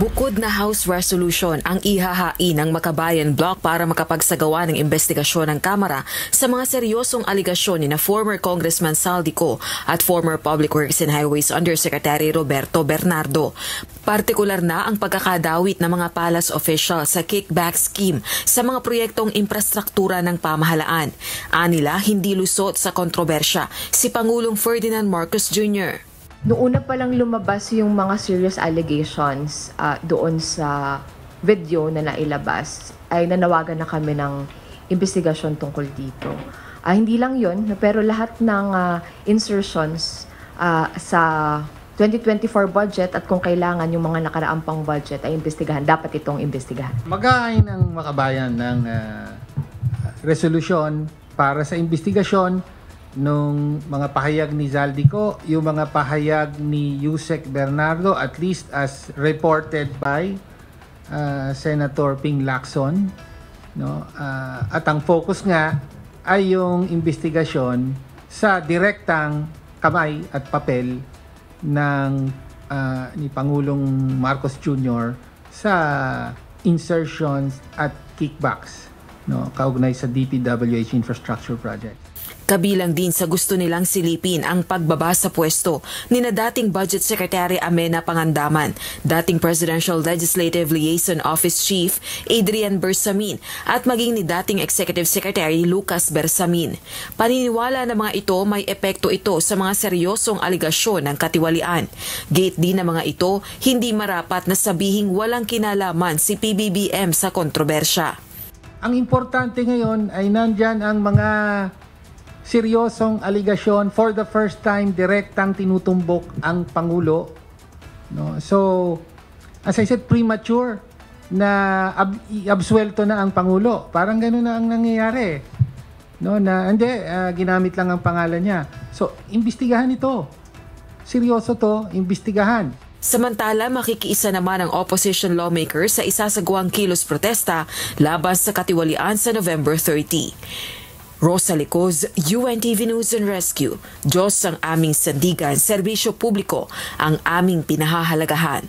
Bukod na House Resolution ang ihahain ng Makabayan Block para makapagsagawa ng investigasyon ng Kamara sa mga seryosong aligasyon ni na former Congressman Saldico at former Public Works and Highways Undersecretary Roberto Bernardo. Partikular na ang pagkakadawit ng mga palace official sa kickback scheme sa mga proyektong infrastruktura ng pamahalaan. Anila hindi lusot sa kontrobersya si Pangulong Ferdinand Marcos Jr. Noong una pa lang lumabas yung mga serious allegations doon sa video na nailabas, ay nanawagan na kami ng investigasyon tungkol dito. Hindi lang yon, pero lahat ng insertions sa 2024 budget at kung kailangan yung mga nakaraang pang budget ay imbestigahan, dapat itong imbestigahan. Mag-aay ng Makabayan ng resolusyon para sa investigasyon nung mga pahayag ni Zaldico, yung mga pahayag ni Yusek Bernardo, at least as reported by Senator Ping Lacson, no? At ang focus nga ay yung investigasyon sa direktang kamay at papel ng ni Pangulong Marcos Jr. sa insertions at kickbacks, no, kaugnay sa DPWH infrastructure project. Kabilang din sa gusto nilang silipin ang pagbaba sa pwesto ni na dating Budget Secretary Amena Pangandaman, dating Presidential Legislative Liaison Office Chief Adrian Bersamin at maging ni dating Executive Secretary Lucas Bersamin. Paniniwala na mga ito may epekto ito sa mga seryosong aligasyon ng katiwalian. Gate din na mga ito hindi marapat na sabihing walang kinalaman si PBBM sa kontrobersya. Ang importante ngayon ay nandyan ang mga seryosong aligasyon. For the first time, direktang tinutumbok ang Pangulo. No? So, as I said, premature na absuelto na ang Pangulo. Parang gano'n na ang nangyayari. No? Na, hindi, ginamit lang ang pangalan niya. So, imbestigahan ito. Seryoso to, imbestigahan. Samantala, makikiisa naman ang opposition lawmakers sa isasagawang kilos protesta laban sa katiwalian sa November 30. Rosa Licoz, UNTV News and Rescue. Diyos ang aming sandigan, serbisyo publiko ang aming pinahahalagahan.